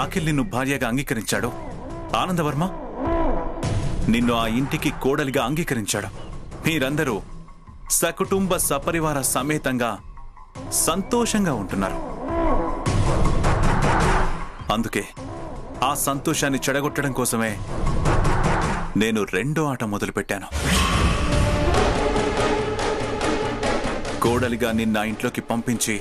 అఖిల్ నిన్ను భార్యగా అంగీకరించాడు, ఆనందవర్మ నిన్ను ఆ ఇంటికి కోడలిగా అంగీకరించాడు. మీరందరూ సకుటుంబ సపరివార సమేతంగా సంతోషంగా ఉంటున్నారు. అందుకే ఆ సంతోషాన్ని చెడగొట్టడం కోసమే నేను రెండో ఆట మొదలుపెట్టాను. కోడలిగా నిన్న ఇంట్లోకి పంపించి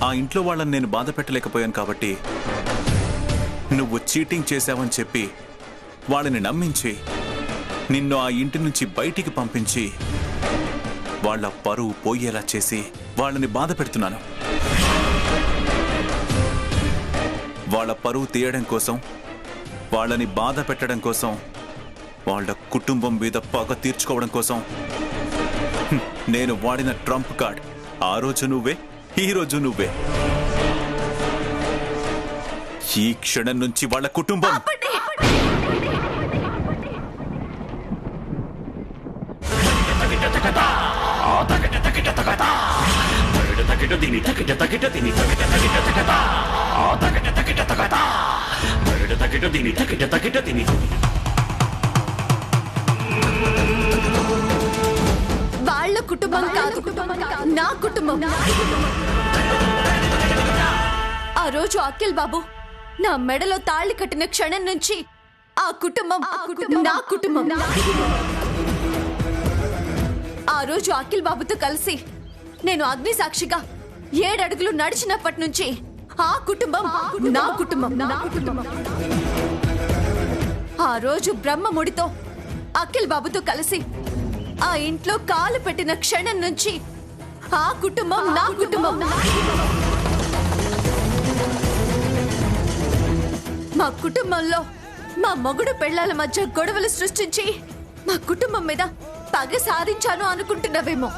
ఆ ఇంట్లో వాళ్ళని నేను బాధ పెట్టలేకపోయాను కాబట్టి నువ్వు చీటింగ్ చేశావని చెప్పి వాళ్ళని నమ్మించి నిన్ను ఆ ఇంటి నుంచి బయటికి పంపించి వాళ్ళ పరువు పోయేలా చేసి వాళ్ళని బాధ పెడుతున్నాను. వాళ్ళ పరువు తీయడం కోసం, వాళ్ళని బాధ పెట్టడం కోసం, వాళ్ళ కుటుంబం మీద పగ తీర్చుకోవడం కోసం నేను వాడిన ట్రంప్ కార్డ్ ఆ రోజు నువ్వే, ఈ రోజు నువ్వే. ఈ క్షణం నుంచి వాళ్ళ కుటుంబం వాళ్ళ కుటుంబం కాదు, నా కుటుంబం. ఆ రోజు అఖిల్ బాబు నా మెడలో తాళి కట్టిన క్షణం నుంచి ఆ కుటుంబం నా కుటుంబం. ఆ రోజు అఖిల్ బాబుతో కలిసి నేను అగ్ని సాక్షిగా 7 అడుగులు నడిచినప్పటి నుంచి ఆ కుటుంబం నా కుటుంబం. ఆ రోజు బ్రహ్మముడితో అఖిల్ బాబుతో కలిసి ఆ ఇంట్లో కాలు పెట్టిన క్షణం నుంచి ఆ కుటుంబం నా కుటుంబం. మా కుటుంబంలో మా మొగుడు పెళ్లాల మధ్య గొడవలు సృష్టించి మా కుటుంబం మీద పగ సాధించాను అనుకుంటున్నావేమో.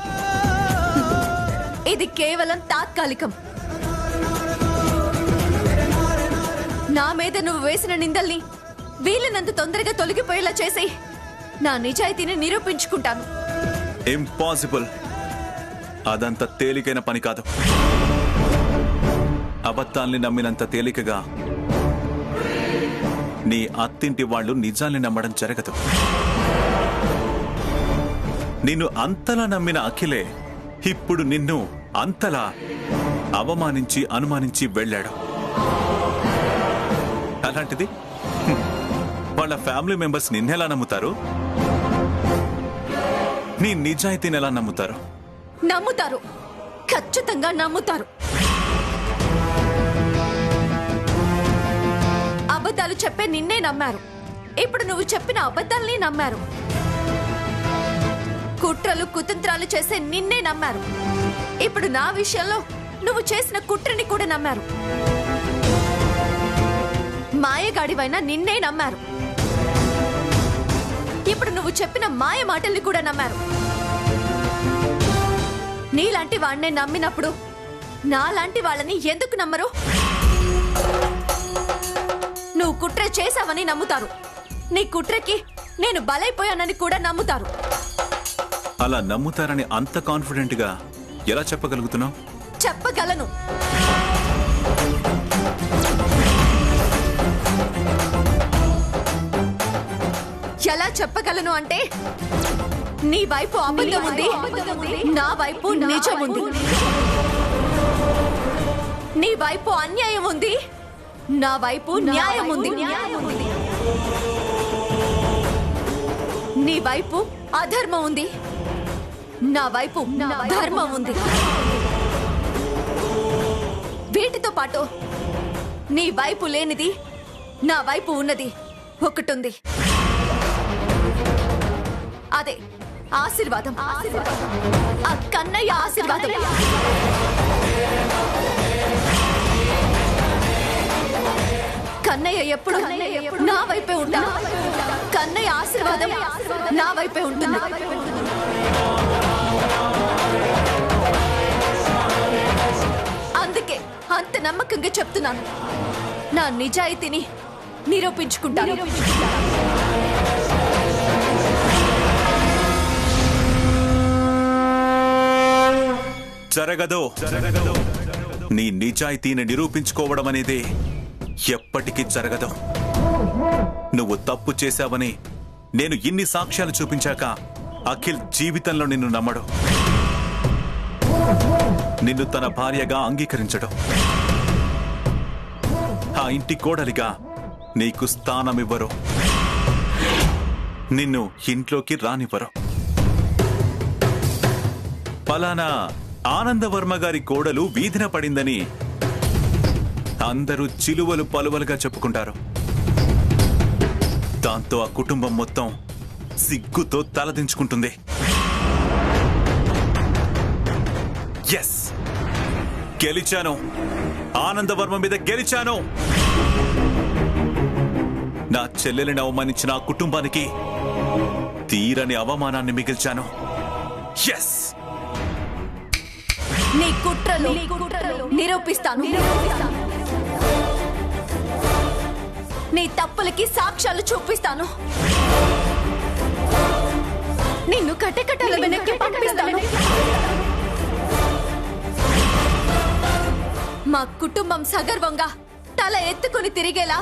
ఇది కేవలం తాత్కాలికం. నా మీద నువ్వు వేసిన నిందల్ని వీలైనంత తొందరగా తొలగిపోయేలా చేసి నా నిజాయితీని నిరూపించుకుంటాను. ఇంపాసిబుల్. అదంత తేలికైన పని కాదు. అబద్ధాల్ని నమ్మినంత తేలికగా నీ అత్తింటి వాళ్ళు నిజాల్ని నమ్మడం జరగదు. నిన్ను అంతలా నమ్మిన అఖిలే ఇప్పుడు నిన్ను అంతలా అవమానించి అనుమానించి వెళ్ళాడు. అలాంటిది వాళ్ళ ఫ్యామిలీ మెంబర్స్ నిన్నెలా నమ్ముతారు? నీ నిజాయితీని ఎలా నమ్ముతారు? నమ్ముతారు, ఖచ్చితంగా నమ్ముతారు. అబద్ధాలు చెప్పే నిన్నే నమ్మారు. ఇప్పుడు నువ్వు చెప్పిన అబద్ధాల్ని నమ్మారు. కుట్రలు కుతంత్రాలు చేసే నిన్నే నమ్మారు. ఇప్పుడు నా విషయంలో నువ్వు చేసిన కుట్రని కూడా నమ్మారు. మాయగాడివైనా నిన్నే నమ్మారు. ఇప్పుడు నువ్వు చెప్పిన మాయ మాటల్ని కూడా నమ్మారు. నీలాంటి వాడినే నమ్మినప్పుడు నాలాంటి వాళ్ళని ఎందుకు నమ్మరు? నువ్వు కుట్ర చేశావని నమ్ముతారు. నీ కుట్రకి నేను బలైపోయానని కూడా నమ్ముతారు. అలా నమ్ముతారని అంత కాన్ఫిడెంట్ గా ఎలా చెప్పగలుగుతున్నావు? చెప్పగలను. ఎలా చెప్పగలను అంటే, నీ వైపు అబద్ధం ఉంది, నా వైపు నిజం ఉంది. నీ వైపు అన్యాయం ఉంది, నా వైపు న్యాయం ఉంది. నీ వైపు అధర్మం ఉంది, నా వైపు ధర్మం ఉంది. వీటితో పాటు నీ వైపు లేనిది నా వైపు ఉన్నది ఒకటుంది. అదే ఆశీర్వాదం. ఆ కన్నయ్య ఆశీర్వాదం. కన్నయ్య ఎప్పుడు నా వైపే ఉంటాడు. కన్నయ్య ఆశీర్వాదం నా వైపే ఉంటుంది. అందుకే అంత నమ్మకంగా చెప్తున్నాను. నా నిజాయితీని నిరూపించుకుంటాను. జరగదు. నీ నిజాయితీని నిరూపించుకోవడం అనేది ఎప్పటికీ జరగదు. నువ్వు తప్పు చేశావని నేను ఇన్ని సాక్ష్యాలు చూపించాక అఖిల్ జీవితంలో నిన్ను నమ్మడు, నిన్ను తన భార్యగా అంగీకరించడు, ఆ ఇంటి కోడలిగా నీకు స్థానమివ్వరు, నిన్ను ఇంట్లోకి రానివ్వరు. ఫలానా ఆనందవర్మ గారి కోడలు వీధిన పడిందని అందరూ చిలువలు పలువలుగా చెప్పుకుంటారు. దాంతో ఆ కుటుంబం మొత్తం సిగ్గుతో తలదించుకుంటుంది. ఎస్, గెలిచాను, ఆనందవర్మ మీద గెలిచాను. నా చెల్లెలిని అవమానించిన ఆ కుటుంబానికి తీరని అవమానాన్ని మిగిల్చాను. ఎస్, నీ కుట్రలు నిరూపిస్తాను. నీ తప్పులకి సాక్ష్యాలు చూపిస్తాను. నిన్ను కట్టకట్టల వెనక్కి పంపిస్తాను. మా కుటుంబం సగర్వంగా తల ఎత్తుకుని తిరిగేలా,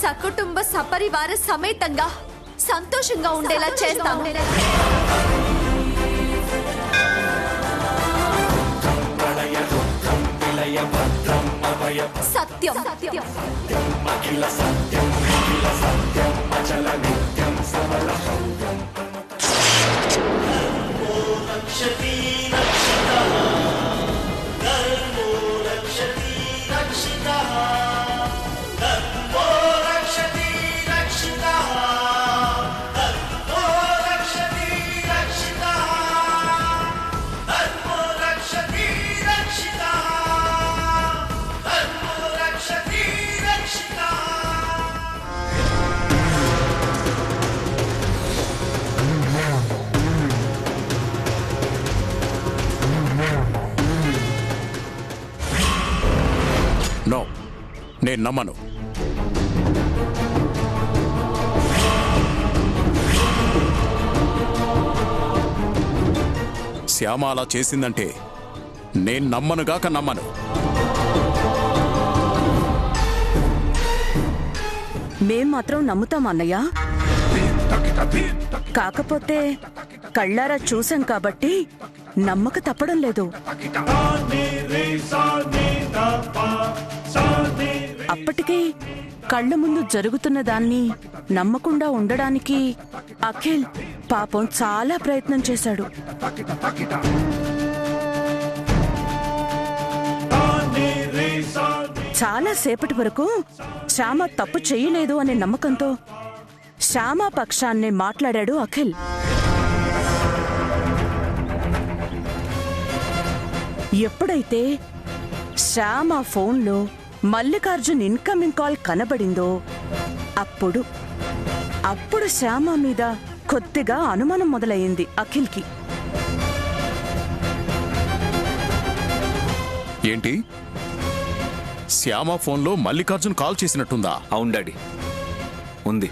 సకుటుంబ సపరివార సమేతంగా సంతోషంగా ఉండేలా చేస్తాను. సత్యం నో, నేను నమ్మను. శ్యామ అలా చేసిందంటే నేను నమ్మనుగాక నమ్మను. మేం మాత్రం నమ్ముతాం అన్నయ్య. కాకపోతే కళ్ళారా చూసాం కాబట్టి నమ్మక తప్పడం లేదు. అప్పటికే కళ్ళ ముందు జరుగుతున్న దాన్ని నమ్మకుండా ఉండడానికి అఖిల్ పాపం చాలా ప్రయత్నం చేశాడు. చాలా సేపటి వరకు శ్యామ తప్పు చేయలేదు అనే నమ్మకంతో శ్యామ పక్షాన్నే మాట్లాడాడు అఖిల్. ఎప్పుడైతే శ్యామ ఫోన్లో మల్లికార్జున్ ఇన్కమింగ్ కాల్ కనబడిందో అప్పుడు శ్యామ మీద కొద్దిగా అనుమానం మొదలయ్యింది అఖిల్కి. ఏంటి, శ్యామ ఫోన్లో మల్లికార్జున్ కాల్ చేసినట్టుందా? అవును డాడీ, ఉంది.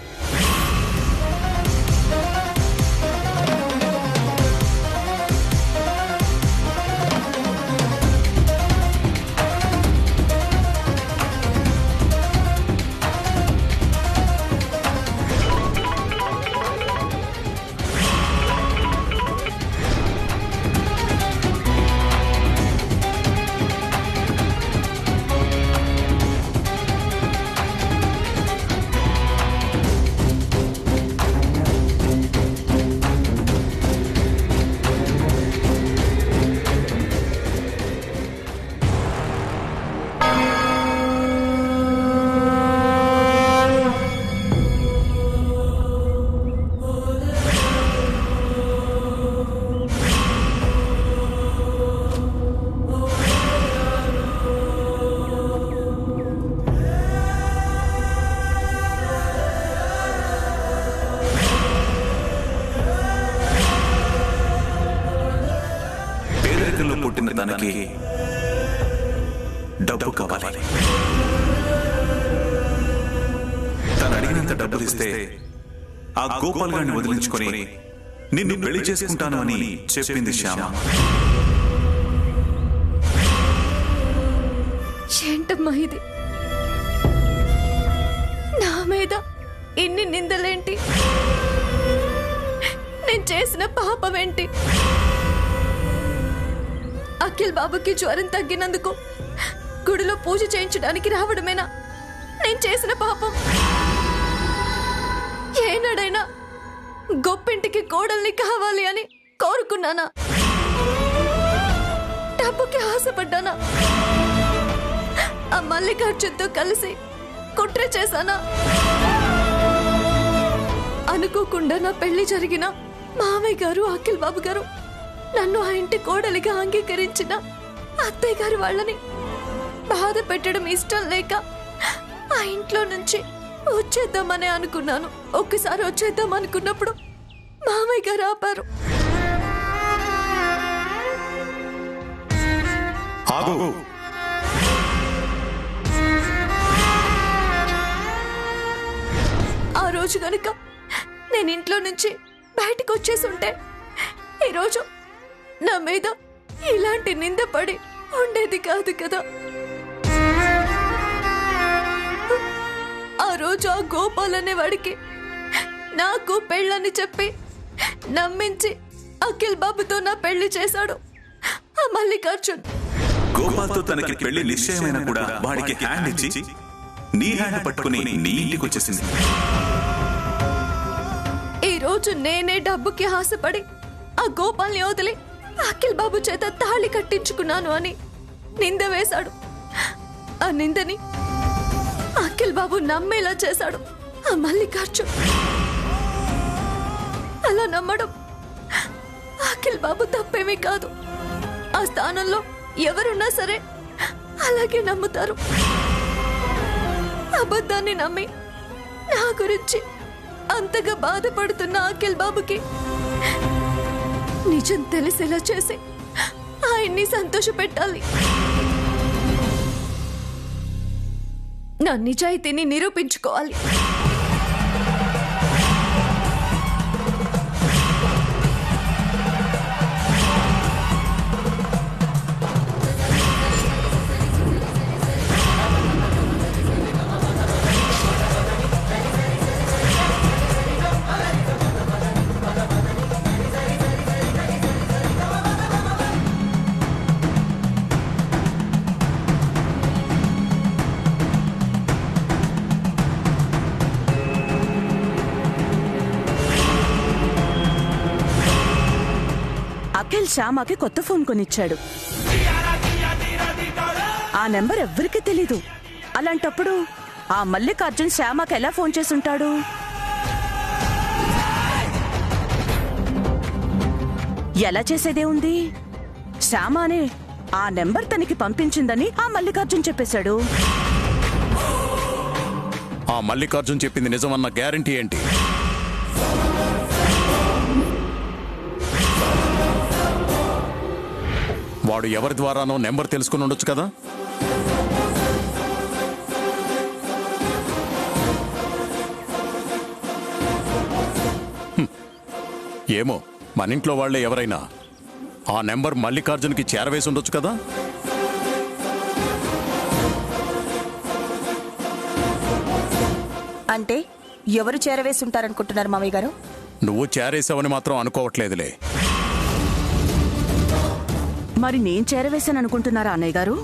పుట్టిన తనకి డబ్బు కావాలి. తను అడిగినంత డబ్బులు ఇస్తే ఆ గోపాల్ గారిని వదిలించుకొని నిన్ను పెళ్లి చేసుకుంటాను అని చెప్పింది శ్యామ. ఏంటమ్మా ఇది? నా మీద ఇన్ని నిందలేంటి? నేను చేసిన పాపమేంటి? అఖిల్ బాబుకి జ్వరం తగ్గినందుకు గుడిలో పూజ చేయించడానికి రావడమేనా నేను చేసిన పాపం? ఏనాడైనా గొప్పింటికి కోడల్ని కావాలి అని కోరుకున్నానా? డబ్బుకి ఆశపడ్డానా? ఆ మల్లికార్జున్తో కలిసి కుట్ర చేశానా? అనుకోకుండా నా పెళ్లి జరిగిన మామయ్య గారు అఖిల్ బాబు గారు నన్ను ఆ ఇంటి కోడలిగా అంగీకరించిన అత్తయ్య గారు వాళ్ళని బాధ పెట్టడం ఇష్టం లేక ఆ ఇంట్లో నుంచి వచ్చేద్దామని అనుకున్నాను. ఒక్కసారి వచ్చేద్దాం అనుకున్నప్పుడు మామయ్య గారు ఆపారు. ఆగు. ఆ రోజు గనుక నేను ఇంట్లో నుంచి బయటకు వచ్చేసుంటే ఈరోజు నా మీద ఇలాంటి నింద పడి ఉండేది కాదు కదా. ఆ రోజు ఆ గోపాల్ అనే వాడికి నాకు పెళ్ళని చెప్పి నమ్మించి అఖిల్ బాబుతో నా పెళ్లి చేశాడు ఆ మల్లికార్జున్. గోపాల్తో తనకి పెళ్లి నిశ్చయమైన కూడా వాడికి హ్యాండ్ ఇచ్చి నీ హ్యాండ్ పట్టుకుని నీ ఇంటికి వచ్చేసింది. ఈ రోజు నేనే డబ్బుకి ఆశపడి ఆ గోపాల్ని వదిలి అఖిల్ బాబు చేత తాళి కట్టించుకున్నాను అని నింద వేశాడు. ఆ నిందని అఖిల్ బాబు నమ్మేలా చేశాడు ఆ మల్లికార్జున్. అలా నమ్మడం అఖిల్ బాబు తప్పేమీ కాదు. ఆ స్థానంలో ఎవరున్నా సరే అలాగే నమ్ముతారు. అబద్ధాన్ని నమ్మి నా గురించి అంతగా బాధపడుతున్న అఖిల్ బాబుకి నిజం తెలిసేలా చేసి ఆయన్ని సంతోష పెట్టాలి. నా నిజాయితీని నిరూపించుకోవాలి. అఖిల్ శ్యామకి కొత్త ఫోన్ కొనిచ్చాడు. ఆ నెంబర్ ఎవ్వరికీ తెలీదు. అలాంటప్పుడు ఆ మల్లికార్జున్ శ్యామకి ఎలా ఫోన్ చేసుంటాడు? ఎలా చేసేదే ఉంది? శ్యామనే ఆ నెంబర్ తనకి పంపించిందని ఆ మల్లికార్జున్ చెప్పేశాడు. ఆ మల్లికార్జున్ చెప్పింది నిజమన్న గ్యారంటీ ఏంటి? వాడు ఎవరి ద్వారానో నెంబర్ తెలుసుకుని ఉండొచ్చు కదా. ఏమో, మన ఇంట్లో వాళ్ళే ఎవరైనా ఆ నెంబర్ మల్లికార్జున్కి చేరవేసి ఉండొచ్చు కదా. అంటే ఎవరు చేరవేసి ఉంటారనుకుంటున్నారు మామయ్య గారు? నువ్వు చేరేసావని మాత్రం అనుకోవట్లేదులే. మరి నేను చేరవేశాను అనుకుంటున్నారా అన్నయ్య గారు?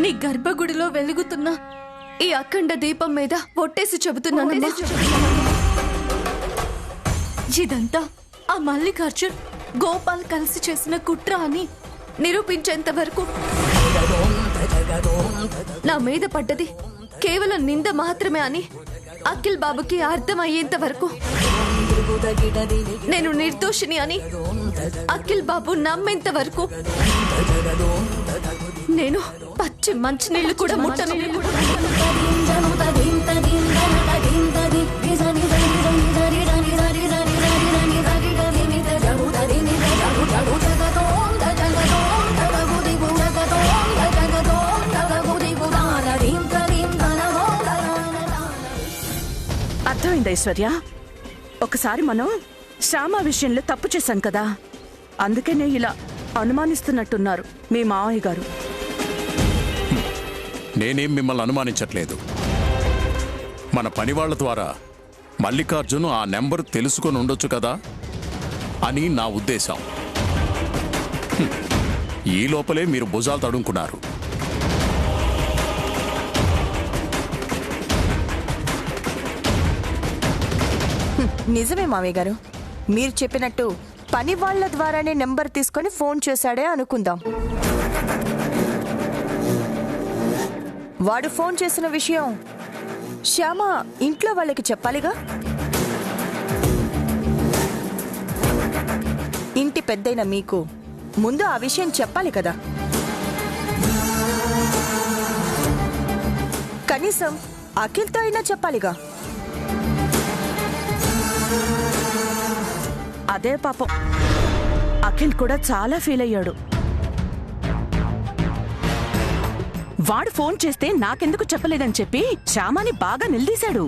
నీ గర్భగుడిలో వెలుగుతున్న ఈ అఖండ దీపం మీద ఒట్టేసి చెబుతున్నానమ్మా, ఇదంతా ఆ మల్లికార్జున్ గోపాల్ కలిసి చేసిన కుట్ర అని నిరూపించేంత వరకు నా మీద పడ్డది కేవలం నింద మాత్రమే అని అఖిల్ బాబుకి అర్థమయ్యేంత వరకు నేను నిర్దోషిని అని అఖిల్ బాబు నమ్మేంత వరకు నేను పచ్చి మంచినీళ్ళు కూడా ముట్టను. అర్థమైంది ఐశ్వర్య. ఒకసారి మనం శ్యామ విషయంలో తప్పు చేశాం కదా, అందుకనే ఇలా అనుమానిస్తున్నట్టున్నారు మీ మావయ్య గారు. నేనేం మిమ్మల్ని అనుమానించట్లేదు. మన పనివాళ్ల ద్వారా మల్లికార్జున్ ఆ నెంబర్ తెలుసుకొని ఉండొచ్చు కదా అని నా ఉద్దేశం. ఈ లోపలే మీరు భుజాలు తడుముకున్నారు. నిజమే మావయ్య గారు, మీరు చెప్పినట్టు పని వాళ్ళ ద్వారానే నెంబర్ తీసుకొని ఫోన్ చేశాడే అనుకుందాం. వాడు ఫోన్ చేసిన విషయం శ్యామ ఇంట్లో వాళ్ళకి చెప్పాలిగా. ఇంటి పెద్దయిన మీకు ముందు ఆ విషయం చెప్పాలి కదా. కనీసం అఖిల్తో అయినా చెప్పాలిగా. అదే పాపం, అఖిల్ కూడా చాలా ఫీల్ అయ్యాడు. వాడు ఫోన్ చేస్తే నాకెందుకు చెప్పలేదని చెప్పి శ్యామాని బాగా నిలదీశాడు.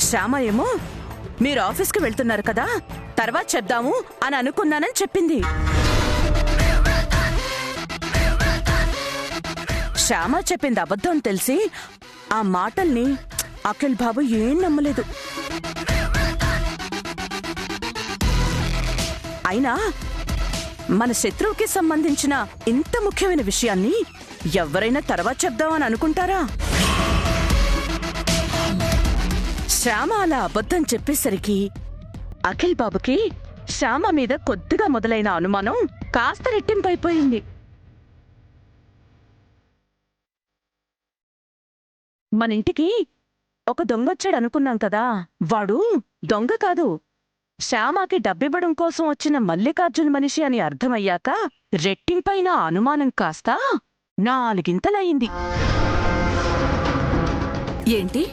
శ్యామ ఏమో మీరు ఆఫీస్కి వెళ్తున్నారు కదా, తర్వాత చెప్దాము అని అనుకున్నానని చెప్పింది. శ్యామ చెప్పింది అబద్ధం తెలిసి ఆ మాటల్ని అఖిల్ బాబు ఏం నమ్మలేదు. అయినా మన శత్రువుకి సంబంధించిన ఇంత ముఖ్యమైన విషయాన్ని ఎవరైనా తర్వాత చెప్దామని అనుకుంటారా? శ్యామ అలా అబద్ధం చెప్పేసరికి అఖిల్ బాబుకి శ్యామ మీద కొద్దిగా మొదలైన అనుమానం కాస్త రెట్టింపైపోయింది. మన ఇంటికి ఒక దొంగొచ్చాడు అనుకున్నాం కదా, వాడు దొంగ కాదు, శ్యామకి డబ్బివ్వడం కోసం వచ్చిన మల్లికార్జున్ మనిషి అని అర్థమయ్యాక రెట్టింపైన అనుమానం కాస్త 4 గింతలయింది. ఏంటి,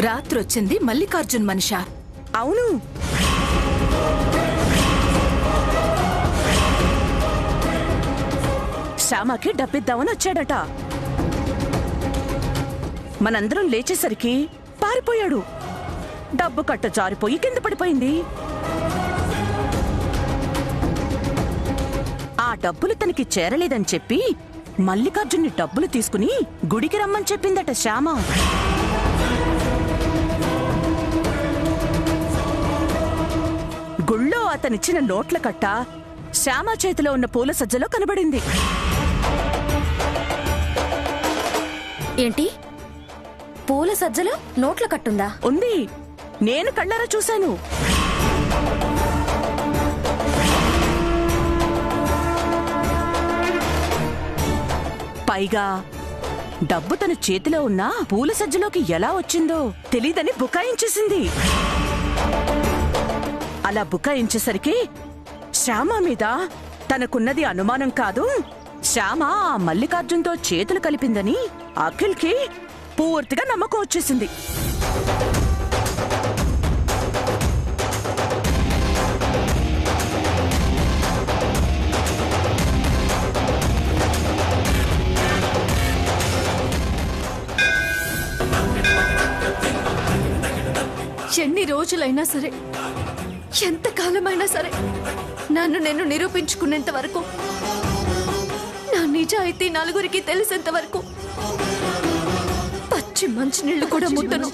రాత్రొచ్చింది మల్లికార్జున్ మనిషా? అవును, శ్యామకి డబ్బిద్దామని వచ్చాడట. మనందరం లేచేసరికి పారిపోయాడు. డబ్బు కట్ట జారిపోయి కింద పడిపోయింది. ఆ డబ్బులు తనకి చేరలేదని చెప్పి మల్లికార్జున్ని డబ్బులు తీసుకుని గుడికి రమ్మని చెప్పిందట శ్యామ. గుళ్ళో అతనిచ్చిన నోట్ల కట్ట శ్యామ చేతిలో ఉన్న పూల సజ్జలో కనబడింది. ఏంటి, పూల సజ్జలో నోట్ల కట్టుందా? ఉంది, నేను కళ్ళారా చూశాను. పైగా డబ్బు తన చేతిలో ఉన్న పూల సజ్జలోకి ఎలా వచ్చిందో తెలీదని బుకాయించేసింది. అలా బుకాయించేసరికి శ్యామ మీద తనకున్నది అనుమానం కాదు, శ్యామ ఆ మల్లికార్జున్తో చేతులు కలిపిందని అఖిల్కి పూర్తిగా నమ్మకం వచ్చేసింది. ఎన్ని రోజులైనా సరే, ఎంతకాలమైనా సరే, నన్ను నేను నిరూపించుకునేంత వరకు, నా నిజాయితీ నలుగురికి తెలిసేంత వరకు పచ్చి మంచినీళ్ళు కూడా ముట్టను.